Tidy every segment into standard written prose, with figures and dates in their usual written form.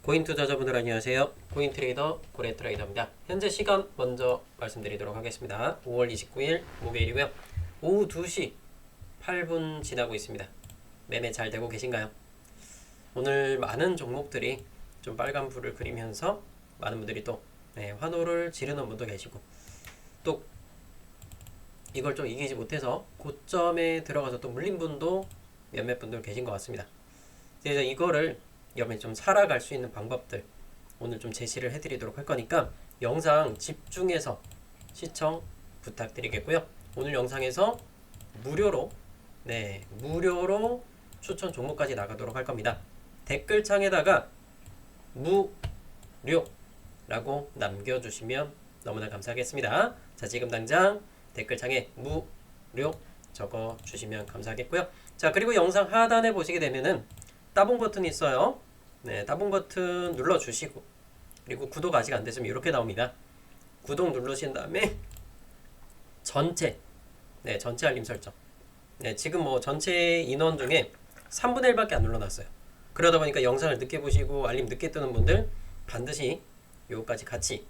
고인 투자자분들 안녕하세요. 고인 트레이더 고래 트레이더입니다. 현재 시간 먼저 말씀드리도록 하겠습니다. 5월 29일 목요일이고요. 오후 2시 8분 지나고 있습니다. 매매 잘 되고 계신가요? 오늘 많은 종목들이 좀 빨간불을 그리면서 많은 분들이 또 환호를 지르는 분도 계시고 또 이걸 좀 이기지 못해서 고점에 들어가서 또 물린 분도 몇몇 분들 계신 것 같습니다. 그래서 이거를 여러분이 좀 살아갈 수 있는 방법들 오늘 좀 제시를 해드리도록 할 거니까 영상 집중해서 시청 부탁드리겠고요. 오늘 영상에서 무료로 무료로 추천 종목까지 나가도록 할 겁니다. 댓글창에다가 무료라고 남겨주시면 너무나 감사하겠습니다. 자, 지금 당장 댓글창에 무료 적어주시면 감사하겠고요. 자, 그리고 영상 하단에 보시게 되면은 따봉 버튼이 있어요. 따봉 버튼 눌러주시고 그리고 구독 아직 안 됐으면 이렇게 나옵니다. 구독 누르신 다음에 전체 알림 설정. 지금 뭐 전체 인원 중에 3분의 1밖에 안 눌러놨어요. 그러다 보니까 영상을 늦게 보시고 알림 늦게 뜨는 분들 반드시 요거까지 같이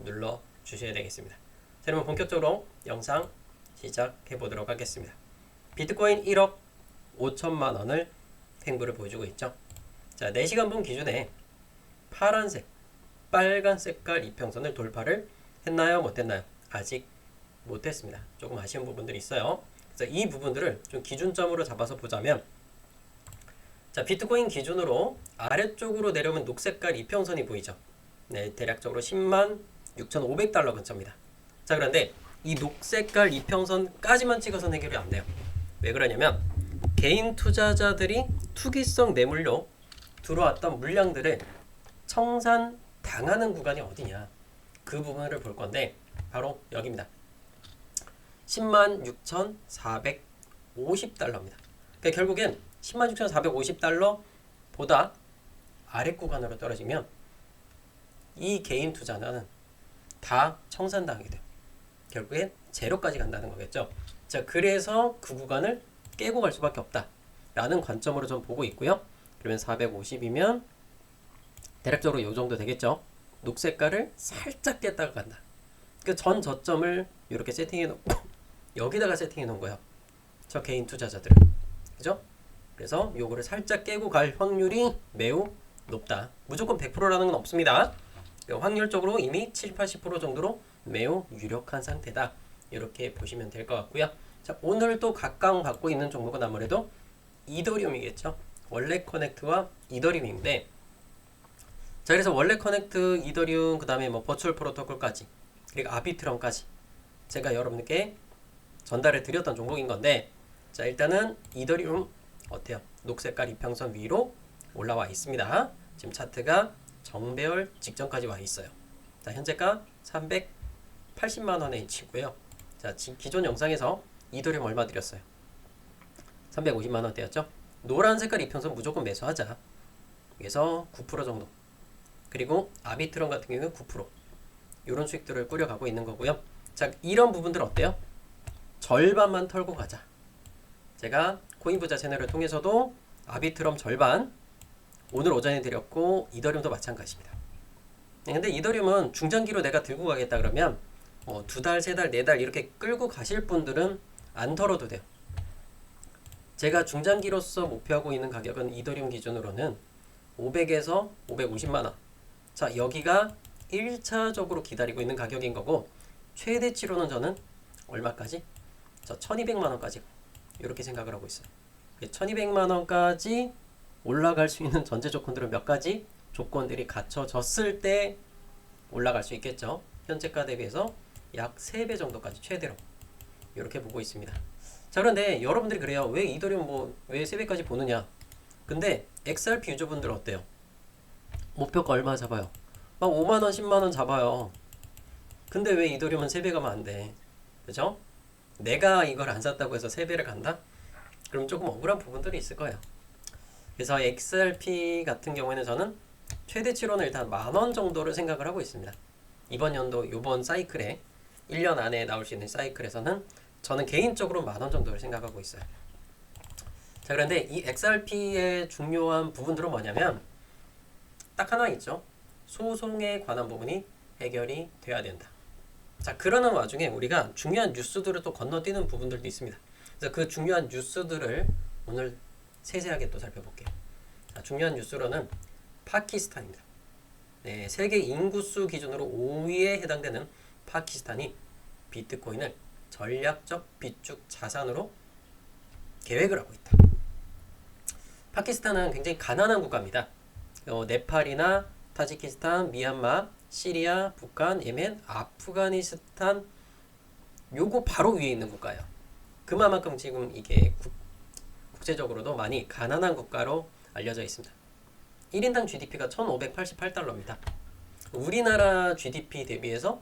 눌러주셔야 되겠습니다. 자, 그러면 본격적으로 영상 시작해 보도록 하겠습니다. 비트코인 1억 5천만 원을 행보를 보여주고 있죠. 자, 4시간 분 기준에 파란색, 빨간 색깔 이평선을 돌파를 했나요? 못했나요? 아직 못했습니다. 조금 아쉬운 부분들이 있어요. 그래서 이 부분들을 좀 기준점으로 잡아서 보자면, 자, 비트코인 기준으로 아래쪽으로 내려오면 녹색깔 이평선이 보이죠. 대략적으로 10만 6,500달러 근처입니다. 자, 그런데 이 녹색깔 이평선까지만 찍어서 해결이 안 돼요. 왜 그러냐면 개인 투자자들이 투기성 매물로 들어왔던 물량들을 청산당하는 구간이 어디냐, 그 부분을 볼 건데 바로 여기입니다. 106,450달러입니다. 그러니까 결국엔 106,450달러보다 아래 구간으로 떨어지면 이 개인 투자자는 다 청산당하게 돼요. 결국엔 제로까지 간다는 거겠죠. 자, 그래서 그 구간을 깨고 갈 수밖에 없다 라는 관점으로 좀 보고 있고요. 그러면 450이면 대략적으로 이 정도 되겠죠. 녹색깔을 살짝 깼다가 간다. 그 전 저점을 이렇게 세팅해 놓고 여기다가 세팅해 놓은 거예요. 저 개인 투자자들은. 그죠? 그래서 요거를 살짝 깨고 갈 확률이 매우 높다. 무조건 100%라는 건 없습니다. 확률적으로 이미 70-80% 정도로 매우 유력한 상태다. 이렇게 보시면 될 것 같고요. 자, 오늘 또 각광받고 있는 종목은 아무래도 이더리움이겠죠. 원래 커넥트와 이더리움인데, 자, 그래서 원래 커넥트, 이더리움, 그 다음에 뭐 버추얼 프로토콜까지, 그리고 아비트럼까지 제가 여러분께 전달해 드렸던 종목인 건데, 자, 일단은 이더리움 어때요? 녹색깔 이평선 위로 올라와 있습니다. 지금 차트가 정배열 직전까지 와 있어요. 자, 현재가 380만 원에 위치고요. 자, 기존 영상에서 이더리움 얼마 드렸어요? 350만 원대였죠. 노란 색깔 이평선 무조건 매수하자. 그래서 9% 정도. 그리고 아비트럼 같은 경우는 9%. 이런 수익들을 꾸려가고 있는 거고요. 자, 이런 부분들 어때요? 절반만 털고 가자. 제가 코인부자 채널을 통해서도 아비트럼 절반 오늘 오전에 드렸고 이더리움도 마찬가지입니다. 근데 이더리움은 중장기로 내가 들고 가겠다 그러면 뭐 2달, 3달, 4달 이렇게 끌고 가실 분들은 안 털어도 돼요. 제가 중장기로서 목표하고 있는 가격은 이더리움 기준으로는 500에서 550만원. 자, 여기가 1차적으로 기다리고 있는 가격인 거고, 최대치로는 저는 얼마까지? 저 1200만원까지 이렇게 생각을 하고 있어요. 1200만원까지 올라갈 수 있는 전제 조건들은 몇 가지 조건들이 갖춰졌을 때 올라갈 수 있겠죠. 현재가 대비해서 약 3배 정도까지 최대로 이렇게 보고 있습니다. 자, 그런데 여러분들이 그래요. 왜 이더리움 왜 3배까지 보느냐? 근데 XRP 유저분들 어때요? 목표가 얼마 잡아요? 막 5만원, 10만원 잡아요. 근데 왜 이더리움은 3배 가면 안 돼? 그죠? 내가 이걸 안 샀다고 해서 3배를 간다? 그럼 조금 억울한 부분들이 있을 거예요. 그래서 XRP 같은 경우에는 저는 최대치로는 일단 10,000원 정도를 생각을 하고 있습니다. 이번 연도, 요번 사이클에 1년 안에 나올 수 있는 사이클에서는 저는 개인적으로 10,000원 정도를 생각하고 있어요. 자, 그런데 이 XRP의 중요한 부분들은 뭐냐면 딱 하나 있죠. 소송에 관한 부분이 해결이 돼야 된다. 자, 그러는 와중에 우리가 중요한 뉴스들을 또 건너뛰는 부분들도 있습니다. 그래서 그 중요한 뉴스들을 오늘 세세하게 또 살펴볼게요. 자, 중요한 뉴스로는 파키스탄입니다. 네, 세계 인구수 기준으로 5위에 해당되는 파키스탄이 비트코인을 전략적 비축 자산으로 계획을 하고 있다. 파키스탄은 굉장히 가난한 국가입니다. 네팔이나 타지키스탄, 미얀마, 시리아, 북한, 예멘, 아프가니스탄 요거 바로 위에 있는 국가예요. 그만큼 지금 이게 국제적으로도 많이 가난한 국가로 알려져 있습니다. 1인당 GDP가 1588달러입니다. 우리나라 GDP 대비해서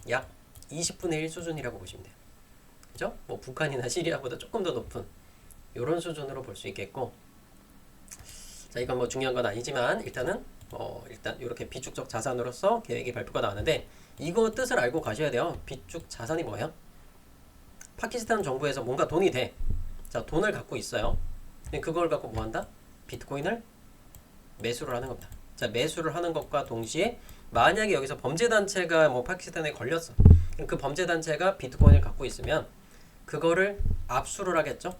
약 20분의 1 수준이라고 보시면 돼요. 그죠? 뭐 북한이나 시리아보다 조금 더 높은 이런 수준으로 볼 수 있겠고, 자, 이건 뭐 중요한 건 아니지만 일단은 일단 이렇게 비축적 자산으로서 계획이 발표가 나왔는데, 이거 뜻을 알고 가셔야 돼요. 비축 자산이 뭐예요? 파키스탄 정부에서 뭔가 돈이 돼. 자, 돈을 갖고 있어요. 그걸 갖고 뭐 한다? 비트코인을 매수를 하는 겁니다. 자, 매수를 하는 것과 동시에 만약에 여기서 범죄단체가 뭐 파키스탄에 걸렸어. 그 범죄단체가 비트코인을 갖고 있으면 그거를 압수를 하겠죠.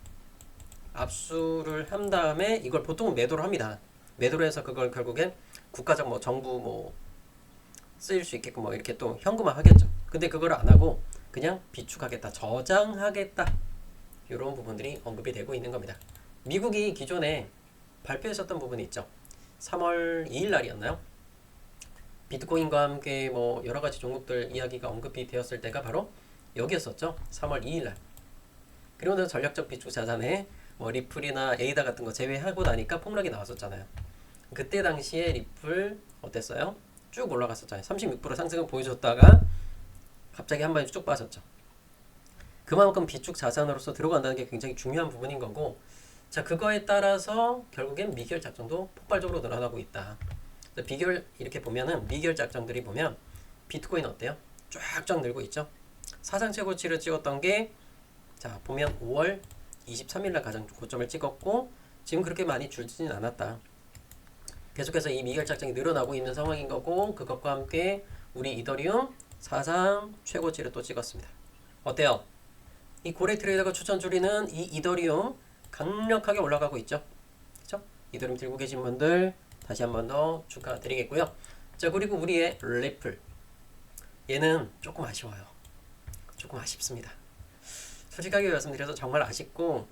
압수를 한 다음에 이걸 보통은 매도를 합니다. 매도를 해서 그걸 결국엔 국가적 뭐 정부 뭐 쓰일 수 있게끔 뭐 이렇게 또 현금화 하겠죠. 근데 그걸 안 하고 그냥 비축하겠다, 저장하겠다, 이런 부분들이 언급이 되고 있는 겁니다. 미국이 기존에 발표했었던 부분이 있죠. 3월 2일 날이었나요? 비트코인과 함께 뭐 여러 가지 종목들 이야기가 언급이 되었을 때가 바로 여기였었죠. 3월 2일 날. 그리고 나서 전략적 비축 자산에 뭐 리플이나 에이다 같은 거 제외하고 나니까 폭락이 나왔었잖아요. 그때 당시에 리플 어땠어요? 쭉 올라갔었잖아요. 36% 상승을 보여줬다가 갑자기 한 번에 쭉 빠졌죠. 그만큼 비축 자산으로서 들어간다는 게 굉장히 중요한 부분인 거고, 자, 그거에 따라서 결국엔 미결 작정도 폭발적으로 늘어나고 있다. 비결 이렇게 보면은 미결 작정들이 보면 비트코인 어때요? 쫙쫙 늘고 있죠. 사상 최고치를 찍었던 게, 자, 보면 5월 23일날 가장 고점을 찍었고 지금 그렇게 많이 줄지는 않았다. 계속해서 이 미결 작정이 늘어나고 있는 상황인 거고, 그것과 함께 우리 이더리움 사상 최고치를 또 찍었습니다. 어때요? 이 고래 트레이더가 추천 줄이는 이 이더리움 강력하게 올라가고 있죠. 그렇죠? 이더리움 들고 계신 분들 다시 한 번 더 축하드리겠고요. 자, 그리고 우리의 리플, 얘는 조금 아쉬워요. 조금 아쉽습니다. 솔직하게 말씀드려서 정말 아쉽고,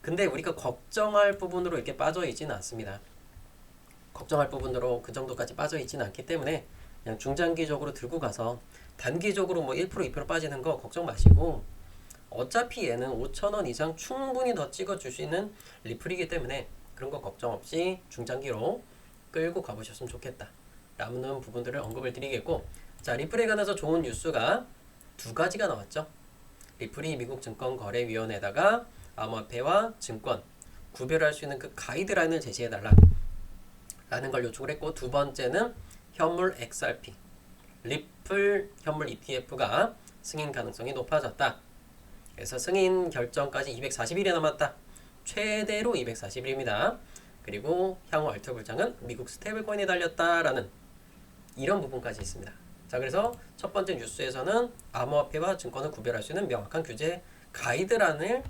근데 우리가 걱정할 부분으로 이렇게 빠져 있지는 않습니다. 걱정할 부분으로 그 정도까지 빠져 있지는 않기 때문에 그냥 중장기적으로 들고 가서 단기적으로 뭐 1% 2% 빠지는 거 걱정 마시고, 어차피 얘는 5,000원 이상 충분히 더 찍어줄 수 있는 리플이기 때문에 그런 거 걱정 없이 중장기로 끌고 가보셨으면 좋겠다 라는 부분들을 언급을 드리겠고, 자, 리플에 관해서 좋은 뉴스가 두 가지가 나왔죠. 리플이 미국 증권거래위원회에다가 암호화폐와 증권 구별할 수 있는 그 가이드라인을 제시해달라 라는 걸 요청을 했고, 두 번째는 현물 XRP, 리플 현물 ETF가 승인 가능성이 높아졌다. 그래서 승인 결정까지 240일이 남았다. 최대로 240일입니다. 그리고 향후 알트 불장은 미국 스테이블코인에 달렸다라는 이런 부분까지 있습니다. 자, 그래서 첫 번째 뉴스에서는 암호화폐와 증권을 구별할 수 있는 명확한 규제 가이드란을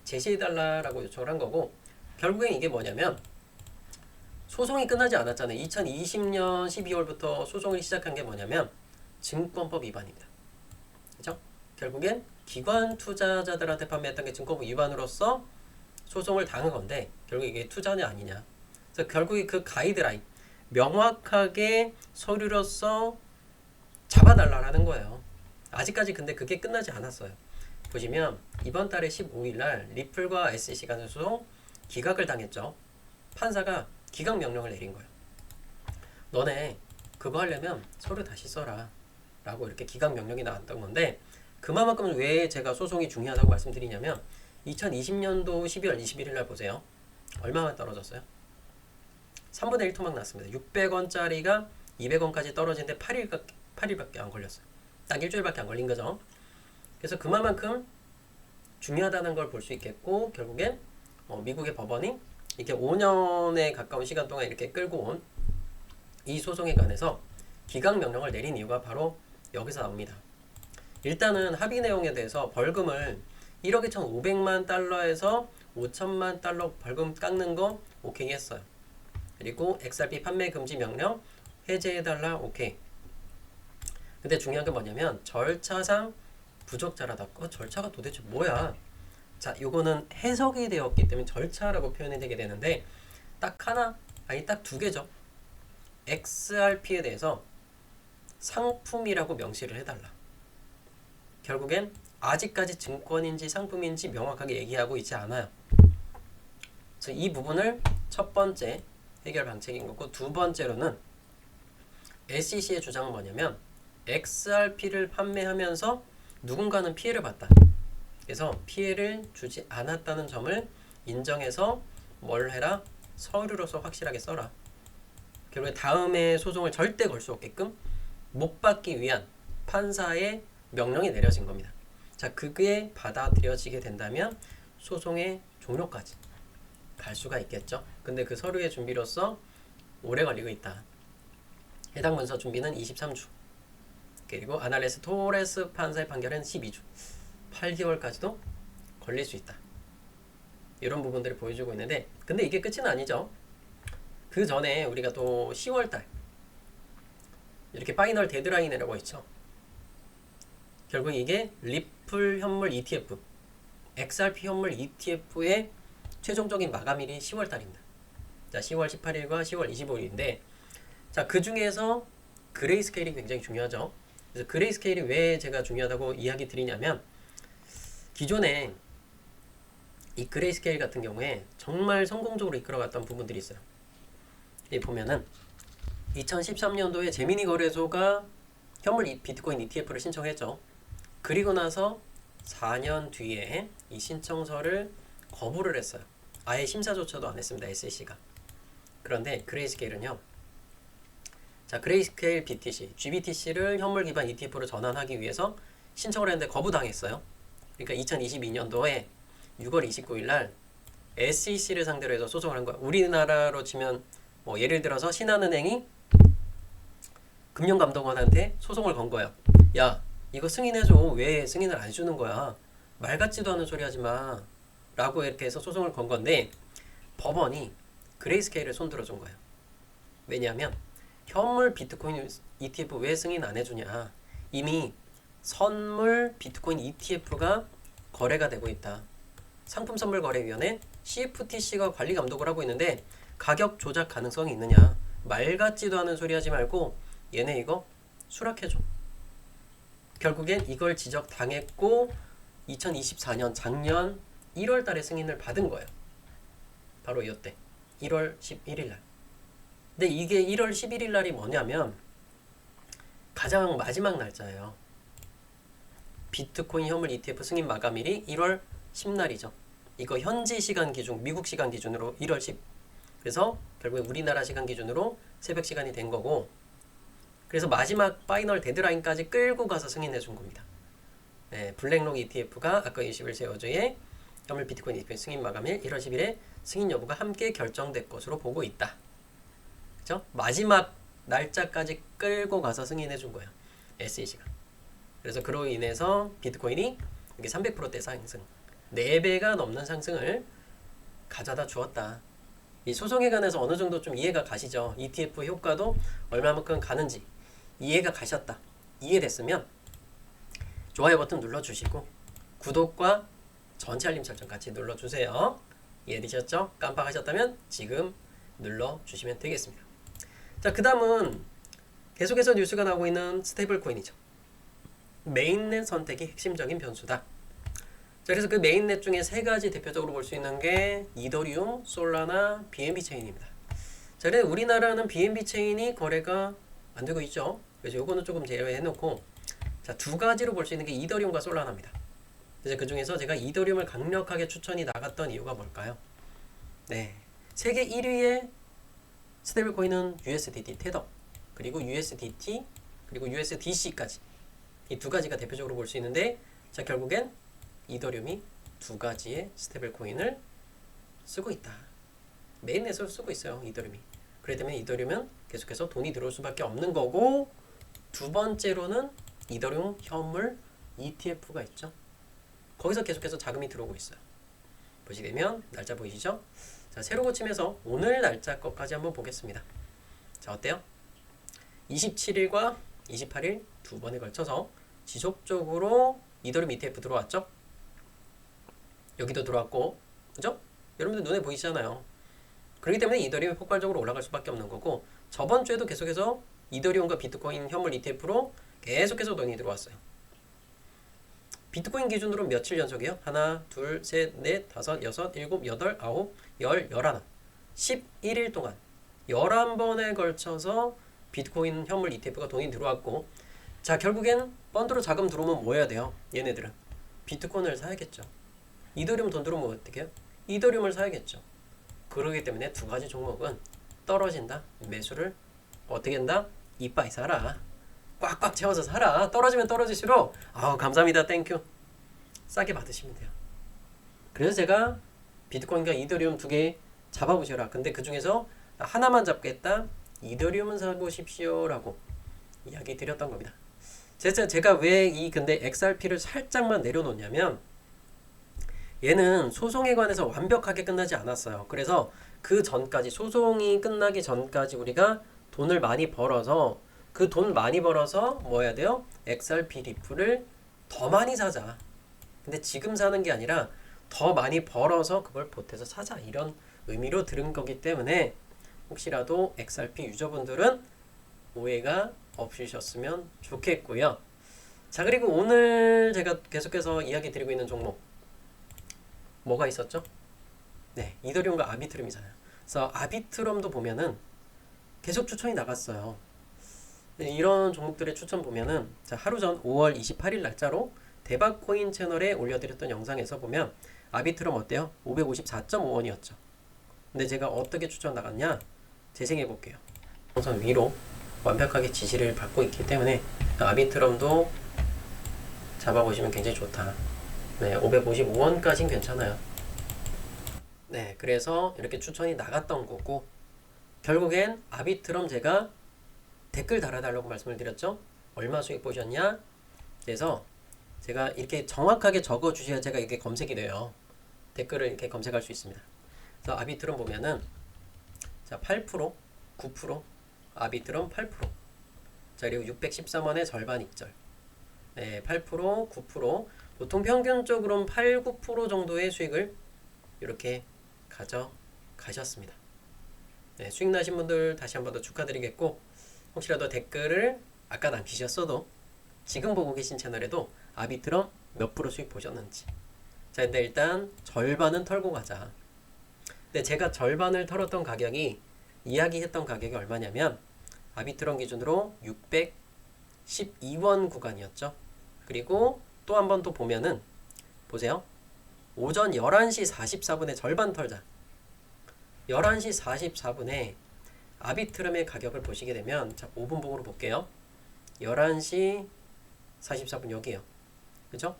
제시해달라고 요청을 한 거고, 결국엔 이게 뭐냐면 소송이 끝나지 않았잖아요. 2020년 12월부터 소송을 시작한 게 뭐냐면 증권법 위반입니다. 그죠? 결국엔 기관 투자자들한테 판매했던 게 증권법 위반으로서 소송을 당한 건데, 결국 이게 투자냐 아니냐. 그래서 결국에 그 가이드라인 명확하게 서류로서 잡아달라는 거예요. 아직까지 근데 그게 끝나지 않았어요. 보시면 이번 달에 15일날 리플과 SEC 간의 소송 기각을 당했죠. 판사가 기각 명령을 내린 거예요. 너네 그거 하려면 서류 다시 써라 라고 이렇게 기각 명령이 나왔던 건데, 그만큼 왜 제가 소송이 중요하다고 말씀드리냐면 2020년도 12월 21일날 보세요. 얼마만 떨어졌어요? 3분의 1 토막 났습니다. 600원짜리가 200원까지 떨어지는데 8일밖에 안 걸렸어요. 딱 일주일밖에 안 걸린 거죠. 그래서 그만큼 중요하다는 걸 볼 수 있겠고, 결국엔 미국의 법원이 이렇게 5년에 가까운 시간 동안 이렇게 끌고 온 이 소송에 관해서 기각 명령을 내린 이유가 바로 여기서 나옵니다. 일단은 합의 내용에 대해서 벌금을 1억 2,500만 달러에서 5천만 달러 벌금 깎는 거 오케이 했어요. 그리고 XRP 판매 금지 명령 해제해달라 오케이. 근데 중요한 게 뭐냐면 절차상 부적절하다. 절차가 도대체 뭐야? 자, 요거는 해석이 되었기 때문에 절차라고 표현이 되게 되는데 딱 하나, 아니 딱 두 개죠. XRP에 대해서 상품이라고 명시를 해달라. 결국엔 아직까지 증권인지 상품인지 명확하게 얘기하고 있지 않아요. 그래서 이 부분을 첫 번째 해결 방책인 거고, 두 번째로는 SEC의 주장은 뭐냐면 XRP를 판매하면서 누군가는 피해를 봤다. 그래서 피해를 주지 않았다는 점을 인정해서 뭘 해라? 서류로서 확실하게 써라. 결국에 다음에 소송을 절대 걸 수 없게끔 못 받기 위한 판사의 명령이 내려진 겁니다. 자, 그게 받아들여지게 된다면 소송의 종료까지 갈 수가 있겠죠. 근데 그 서류의 준비로서 오래 걸리고 있다. 해당 문서 준비는 23주. 그리고 아날레스 토레스 판사의 판결은 12주. 8개월까지도 걸릴 수 있다. 이런 부분들을 보여주고 있는데, 근데 이게 끝은 아니죠. 그 전에 우리가 또 10월달 이렇게 파이널 데드라인이라고 했죠. 결국 이게 리플 현물 ETF, XRP 현물 ETF의 최종적인 마감일이 10월달입니다. 자, 10월 18일과 10월 25일인데, 자, 그 중에서 그레이스케일이 굉장히 중요하죠. 그래서 그레이스케일이 왜 제가 중요하다고 이야기 드리냐면, 기존에 이 그레이스케일 같은 경우에 정말 성공적으로 이끌어갔던 부분들이 있어요. 여기 보면은 2013년도에 제미니 거래소가 현물 비트코인 ETF를 신청했죠. 그리고 나서 4년 뒤에 이 신청서를 거부를 했어요. 아예 심사조차도 안 했습니다. SEC가. 그런데 그레이스케일은요. 자, 그레이스케일 BTC, GBTC를 현물 기반 ETF로 전환하기 위해서 신청을 했는데 거부당했어요. 그러니까 2022년도에 6월 29일 날 SEC를 상대로 해서 소송을 한 거야. 우리나라로 치면 뭐 예를 들어서 신한은행이 금융감독원한테 소송을 건 거예요. 야, 이거 승인해줘. 왜 승인을 안 해주는 거야? 말 같지도 않은 소리 하지 마. 라고 이렇게 해서 소송을 건 건데, 법원이 그레이스케일을 손들어준 거예요. 왜냐하면 현물 비트코인 ETF 왜 승인 안 해주냐? 이미 선물 비트코인 ETF가 거래가 되고 있다. 상품선물거래위원회 CFTC가 관리 감독을 하고 있는데 가격 조작 가능성이 있느냐? 말 같지도 않은 소리 하지 말고 얘네 이거 수락해줘. 결국엔 이걸 지적당했고 2024년 작년 1월 달에 승인을 받은 거예요. 바로 이때 1월 11일 날. 근데 이게 1월 11일 날이 뭐냐면 가장 마지막 날짜예요. 비트코인 현물 ETF 승인 마감일이 1월 10날이죠. 이거 현지 시간 기준, 미국 시간 기준으로 1월 10. 그래서 결국에 우리나라 시간 기준으로 새벽 시간이 된 거고, 그래서 마지막 파이널 데드라인까지 끌고 가서 승인해 준 겁니다. 네, 블랙록 ETF가 아까 21세 어제의 현물 비트코인 ETF 승인 마감일 1월 10일에 승인 여부가 함께 결정될 것으로 보고 있다. 그죠? 마지막 날짜까지 끌고 가서 승인해 준 거예요. SEC가. 그래서 그로 인해서 비트코인이 이게 300%대 상승, 4배가 넘는 상승을 가져다 주었다. 이 소송에 관해서 어느 정도 좀 이해가 가시죠? ETF 효과도 얼마만큼 가는지 이해가 가셨다. 이해됐으면 좋아요 버튼 눌러주시고 구독과 전체 알림 설정 같이 눌러주세요. 이해되셨죠? 깜빡하셨다면 지금 눌러주시면 되겠습니다. 자, 그 다음은 계속해서 뉴스가 나오고 있는 스테이블 코인이죠. 메인넷 선택이 핵심적인 변수다. 자, 그래서 그 메인넷 중에 세 가지 대표적으로 볼 수 있는 게 이더리움, 솔라나, BNB 체인입니다. 자, 그래서 우리나라는 BNB 체인이 거래가 안 되고 있죠. 그래서 요거는 조금 제외해 놓고, 자, 두 가지로 볼 수 있는 게 이더리움과 솔라나입니다. 그래서 그 중에서 제가 이더리움을 강력하게 추천이 나갔던 이유가 뭘까요? 네, 세계 1위의 스테이블 코인은 USDT 테더, 그리고 USDT, 그리고 USDC까지 이 두 가지가 대표적으로 볼 수 있는데, 자, 결국엔 이더리움이 두 가지의 스테이블 코인을 쓰고 있다. 메인넷을 쓰고 있어요, 이더리움이. 그렇기 때문에 이더리움은 계속해서 돈이 들어올 수밖에 없는 거고, 두 번째로는 이더리움 현물 ETF가 있죠. 거기서 계속해서 자금이 들어오고 있어요. 보시게 되면 날짜 보이시죠? 자, 세로 고침해서 오늘 날짜 것까지 한번 보겠습니다. 자, 어때요? 27일과 28일 두 번에 걸쳐서 지속적으로 이더리움 ETF 들어왔죠? 여기도 들어왔고, 그죠? 여러분들 눈에 보이시잖아요. 그렇기 때문에 이더리움이 폭발적으로 올라갈 수밖에 없는 거고, 저번 주에도 계속해서 이더리움과 비트코인 현물 ETF로 계속해서 돈이 들어왔어요. 비트코인 기준으로 며칠 연속이에요? 하나, 둘, 셋, 넷, 다섯, 여섯, 일곱, 여덟, 아홉, 열, 열하나. 11일 동안 11번에 걸쳐서 비트코인 현물 ETF가 돈이 들어왔고, 자, 결국엔 펀드로 자금 들어오면 뭐 해야 돼요? 얘네들은 비트코인을 사야겠죠. 이더리움 돈 들어오면 어떻게 해요? 이더리움을 사야겠죠. 그러기 때문에 두 가지 종목은 떨어진다. 매수를 어떻게 한다? 이빠이 사라. 꽉꽉 채워서 사라. 떨어지면 떨어질수록 아우 감사합니다. 땡큐. 싸게 받으시면 돼요. 그래서 제가 비트코인과 이더리움 두 개 잡아보셔라. 근데 그 중에서 하나만 잡겠다. 이더리움은 사보십시오 라고 이야기 드렸던 겁니다. 제가 왜 이 근데 XRP를 살짝만 내려놓냐면, 얘는 소송에 관해서 완벽하게 끝나지 않았어요. 그래서 그 전까지, 소송이 끝나기 전까지 우리가 돈을 많이 벌어서, 그 돈 많이 벌어서 뭐 해야 돼요? XRP 리플을 더 많이 사자. 근데 지금 사는 게 아니라 더 많이 벌어서 그걸 보태서 사자, 이런 의미로 들은 거기 때문에 혹시라도 XRP 유저분들은 오해가 없으셨으면 좋겠고요. 자, 그리고 오늘 제가 계속해서 이야기 드리고 있는 종목 뭐가 있었죠? 네, 이더리움과 아비트럼이잖아요. 그래서 아비트럼도 보면은 계속 추천이 나갔어요. 이런 종목들의 추천 보면은, 자, 하루 전 5월 28일 날짜로 대박코인 채널에 올려드렸던 영상에서 보면 아비트럼 어때요? 554.5원이었죠. 근데 제가 어떻게 추천 나갔냐? 재생해 볼게요. 우선 위로 완벽하게 지시를 받고 있기 때문에 아비트럼도 잡아보시면 굉장히 좋다. 네, 555원까지는 괜찮아요. 네, 그래서 이렇게 추천이 나갔던 거고, 결국엔 아비트럼 제가 댓글 달아달라고 말씀을 드렸죠. 얼마 수익 보셨냐? 그래서 제가 이렇게 정확하게 적어 주셔야 제가 이게 검색이 돼요. 댓글을 이렇게 검색할 수 있습니다. 그래서 아비트럼 보면은, 자, 8%, 9%, 아비트럼 8%. 자, 그리고 613원의 절반 익절. 네, 8%, 9%. 보통 평균적으로는 8, 9% 정도의 수익을 이렇게 가져가셨습니다. 네, 수익 나신 분들 다시 한 번 더 축하드리겠고, 혹시라도 댓글을 아까 남기셨어도 지금 보고 계신 채널에도 아비트럼 몇 프로 수익 보셨는지. 자, 근데 일단 절반은 털고 가자. 근데 제가 절반을 털었던 가격이, 이야기했던 가격이 얼마냐면 아비트럼 기준으로 612원 구간이었죠. 그리고 또 한 번 또 보면은 보세요. 오전 11시 44분에 절반 털자. 11시 44분에 아비트럼의 가격을 보시게 되면, 자, 5분 봉으로 볼게요. 11시 44분 여기에요. 그죠?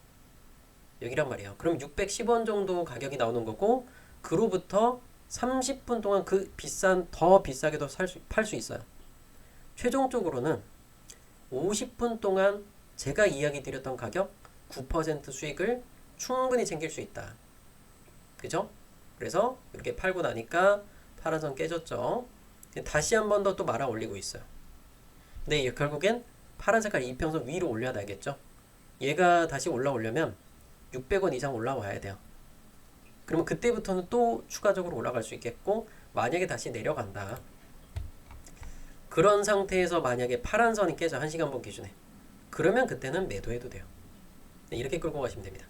여기란 말이에요. 그럼 610원 정도 가격이 나오는 거고, 그로부터 30분 동안 그 더 비싸게도 팔 수 있어요. 최종적으로는 50분 동안 제가 이야기 드렸던 가격 9% 수익을 충분히 챙길 수 있다. 그죠? 그래서 이렇게 팔고 나니까 파란선 깨졌죠. 다시 한 번 더 또 말아 올리고 있어요. 근데 결국엔 파란 색깔 이평선 위로 올려놔야겠죠. 얘가 다시 올라오려면 600원 이상 올라와야 돼요. 그러면 그때부터는 또 추가적으로 올라갈 수 있겠고, 만약에 다시 내려간다, 그런 상태에서 만약에 파란 선이 깨져, 1시간분 기준에, 그러면 그때는 매도해도 돼요. 네, 이렇게 끌고 가시면 됩니다.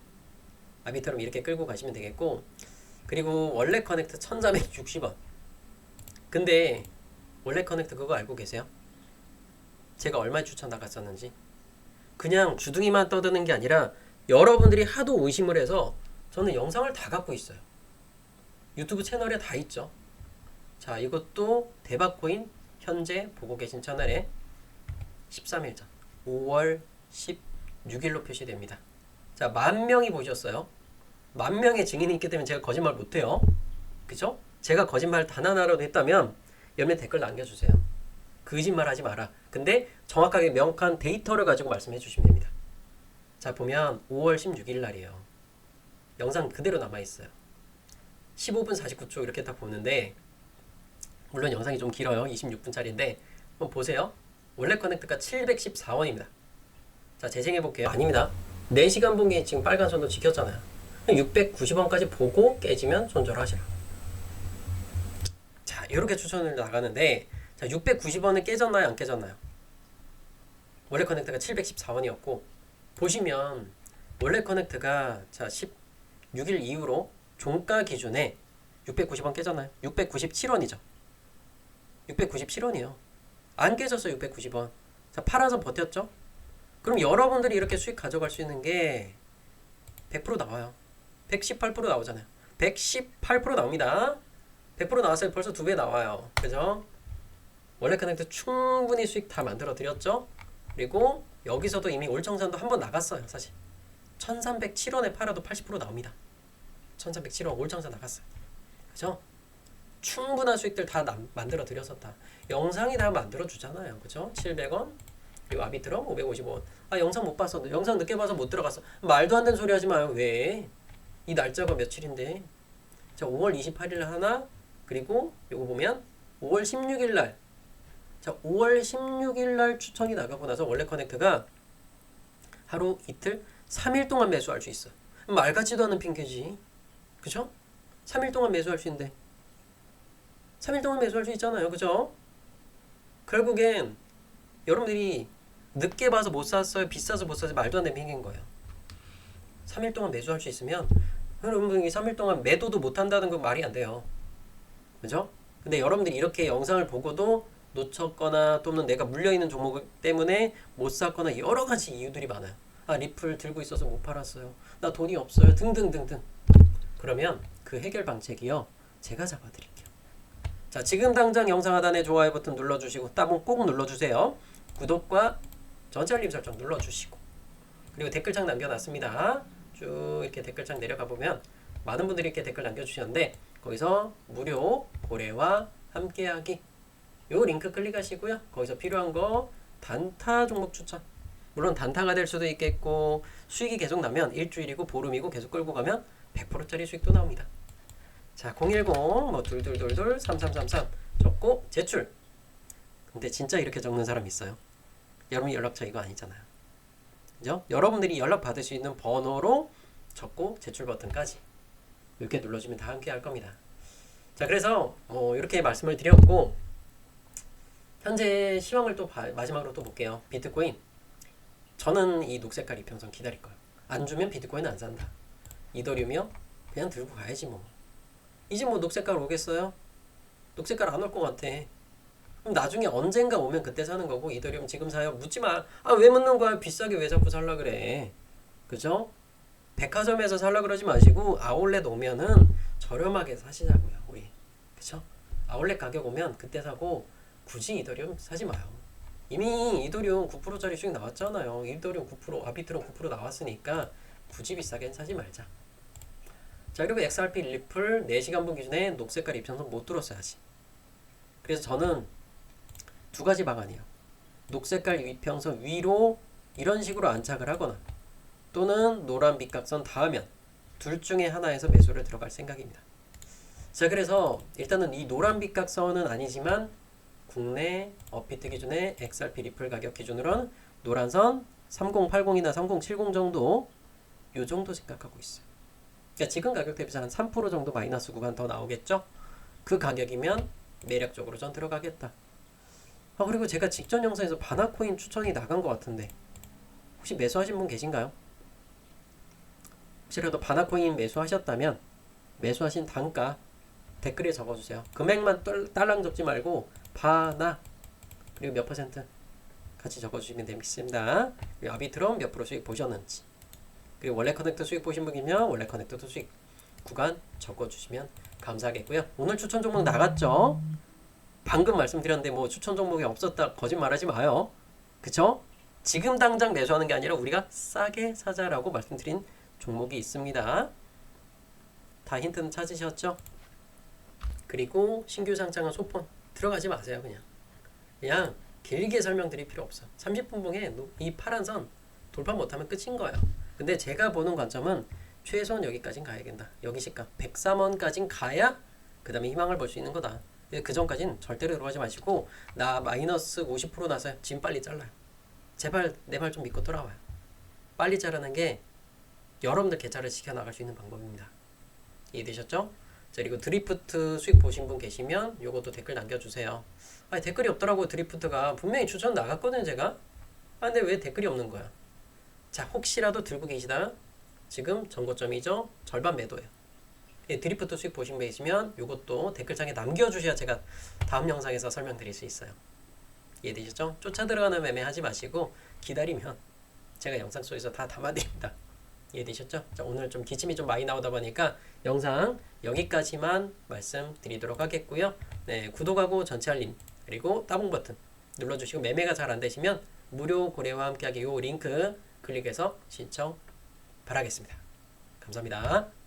아비트럼 이렇게 끌고 가시면 되겠고, 그리고 원래 커넥트 1460원. 근데 원래 커넥트 그거 알고 계세요? 제가 얼마에 추천 나갔었는지. 그냥 주둥이만 떠드는 게 아니라 여러분들이 하도 의심을 해서 저는 영상을 다 갖고 있어요. 유튜브 채널에 다 있죠. 자, 이것도 대박코인 현재 보고 계신 채널에 13일 전 5월 16일로 표시됩니다. 자, 10,000명이 보셨어요. 10,000명의 증인이 있기 때문에 제가 거짓말 못해요. 그죠? 제가 거짓말 단 하나라도 했다면 옆면 댓글 남겨주세요. 거짓말 하지 마라. 근데 정확하게 명확한 데이터를 가지고 말씀해 주시면 됩니다. 자, 보면 5월 16일 날이에요. 영상 그대로 남아있어요. 15분 49초 이렇게 딱 보는데, 물론 영상이 좀 길어요. 26분짜리인데 한번 보세요. 원래 커넥트가 714원입니다. 자, 재생해 볼게요. 아닙니다. 4시간 분기 지금 빨간 선도 지켰잖아요. 690원까지 보고 깨지면 손절하시라. 자, 이렇게 추천을 나가는데, 자, 690원은 깨졌나요? 안 깨졌나요? 원래 커넥트가 714원이었고, 보시면 원래 커넥트가 자 16일 이후로 종가 기준에 690원 깨졌나요? 697원이죠. 697원이요. 안 깨졌어요. 690원. 자, 팔아서 버텼죠? 그럼 여러분들이 이렇게 수익 가져갈 수 있는 게 100% 나와요. 118% 나오잖아요. 118% 나옵니다. 100% 나왔어요. 벌써 2배 나와요. 그죠? 원래 커넥트 충분히 수익 다 만들어 드렸죠? 그리고 여기서도 이미 올청산도 한번 나갔어요. 사실 1307원에 팔아도 80% 나옵니다. 1307원 올청산 나갔어요. 그죠? 충분한 수익들 다 만들어 드렸었다. 영상이 다 만들어 주잖아요. 그죠? 700원 그리고 아비트럼 550원. 아, 영상 못 봤어. 영상 늦게 봐서 못 들어갔어. 말도 안 되는 소리 하지 마요. 왜? 이 날짜가 며칠인데. 자, 5월 28일 하나, 그리고 요거 보면 5월 16일 날. 자, 5월 16일 날 추천이 나가고 나서 원래 커넥트가 하루, 이틀, 3일 동안 매수할 수 있어. 말 같지도 않은 핑계지. 그죠? 3일 동안 매수할 수 있는데. 3일 동안 매수할 수 있잖아요. 그죠? 결국엔 여러분들이 늦게 봐서 못 샀어요. 비싸서 못 샀어요. 말도 안 되는 핑계인 거예요. 3일 동안 매수할 수 있으면 여러분들이 3일 동안 매도도 못 한다는 건 말이 안 돼요. 그죠? 근데 여러분들이 이렇게 영상을 보고도 놓쳤거나 또는 내가 물려있는 종목 때문에 못 샀거나 여러 가지 이유들이 많아요. 아, 리플 들고 있어서 못 팔았어요. 나 돈이 없어요. 등등등등. 그러면 그 해결 방책이요. 제가 잡아드릴게요. 자, 지금 당장 영상 하단에 좋아요 버튼 눌러주시고 따봉 꼭 눌러주세요. 구독과 전체 알림 설정 눌러주시고, 그리고 댓글창 남겨놨습니다. 쭉 이렇게 댓글창 내려가 보면 많은 분들이 이렇게 댓글 남겨주셨는데, 거기서 무료 고래와 함께하기 요 링크 클릭하시고요. 거기서 필요한 거 단타 종목 추천. 물론 단타가 될 수도 있겠고, 수익이 계속 나면 일주일이고 보름이고 계속 끌고 가면 100%짜리 수익도 나옵니다. 자, 010 뭐 2222 3333 적고 제출. 근데 진짜 이렇게 적는 사람 있어요. 여러분 연락처 이거 아니잖아요. 그죠? 여러분들이 연락 받을 수 있는 번호로 적고 제출 버튼까지 이렇게 눌러주면 다 함께 할 겁니다. 자, 그래서 이렇게 말씀을 드렸고, 현재 시황을 또 마지막으로 또 볼게요. 비트코인. 저는 이 녹색깔 이평선 기다릴 거예요. 안 주면 비트코인 안 산다. 이더리움이요? 그냥 들고 가야지 뭐. 이제 뭐 녹색깔 오겠어요? 녹색깔 안 올 것 같아. 그럼 나중에 언젠가 오면 그때 사는 거고, 이더리움 지금 사요? 묻지 마. 아, 왜 묻는 거야? 비싸게 왜 자꾸 살라 그래? 그죠? 백화점에서 살라 그러지 마시고 아울렛 오면은 저렴하게 사시자고요, 우리. 그죠? 아울렛 가격 오면 그때 사고 굳이 이더리움 사지 마요. 이미 이더리움 9%짜리 수익 나왔잖아요. 이더리움 9%, 아비트럼 9% 나왔으니까 굳이 비싸게 사지 말자. 자, 그리고 XRP 리플 4시간 분 기준에 녹색깔 이평선 못 들었어요, 아직. 그래서 저는 두 가지 방안이에요. 녹색깔 이평선 위로 이런 식으로 안착을 하거나, 또는 노란 빗각선 닿으면 둘 중에 하나에서 매수를 들어갈 생각입니다. 자, 그래서 일단은 이 노란 빗각선은 아니지만 국내 업비트 기준의 XRP 리플 가격 기준으로는 노란선 3080이나 3070 정도, 요 정도 생각하고 있어요. 그러니까 지금 가격 대비해서 한 3% 정도 마이너스 구간 더 나오겠죠? 그 가격이면 매력적으로 전 들어가겠다. 아, 그리고 제가 직전 영상에서 바나코인 추천이 나간 것 같은데 혹시 매수하신 분 계신가요? 혹시라도 바나코인 매수하셨다면 매수하신 단가 댓글에 적어주세요. 금액만 딸랑 적지 말고 바나 그리고 몇 퍼센트 같이 적어주시면 되겠습니다. 그리고 아비트럼 몇 프로 수익 보셨는지, 그리고 원래 커넥터 수익 보신 분이면 원래 커넥터도 수익 구간 적어주시면 감사하겠고요. 오늘 추천 종목 나갔죠? 방금 말씀드렸는데 뭐 추천 종목이 없었다 거짓말하지 마요. 그쵸? 지금 당장 매수하는 게 아니라 우리가 싸게 사자라고 말씀드린 종목이 있습니다. 다 힌트는 찾으셨죠? 그리고 신규 상장한 소폰 들어가지 마세요. 그냥 길게 설명드릴 필요 없어. 30분 봉에 이 파란 선 돌파 못하면 끝인 거예요. 근데 제가 보는 관점은 최소한 여기까진 가야 된다. 여기 시가 103원까진 가야 그 다음에 희망을 볼 수 있는 거다. 그 전까진 절대로 들어가지 마시고 나 마이너스 50% 나서요. 지금 빨리 잘라요. 제발 내 말 좀 믿고 돌아와요. 빨리 자르는 게 여러분들 계좌를 지켜나갈 수 있는 방법입니다. 이해되셨죠? 자, 그리고 드리프트 수익 보신 분 계시면 요것도 댓글 남겨주세요. 아니 댓글이 없더라고. 드리프트가 분명히 추천 나갔거든요 제가. 근데 왜 댓글이 없는 거야? 자, 혹시라도 들고 계시다 지금 전고점이죠. 절반 매도예요. 드리프트 수익 보신 분 계시면 요것도 댓글창에 남겨주셔야 제가 다음 영상에서 설명드릴 수 있어요. 이해되셨죠? 쫓아 들어가는 매매 하지 마시고 기다리면 제가 영상 속에서 다 담아드립니다. 이해되셨죠? 자, 오늘 좀 기침이 좀 많이 나오다 보니까 영상 여기까지만 말씀드리도록 하겠고요. 네, 구독하고 전체 알림 그리고 따봉 버튼 눌러주시고 매매가 잘 안되시면 무료 고래와 함께하기 요 링크 클릭해서 신청 바라겠습니다. 감사합니다.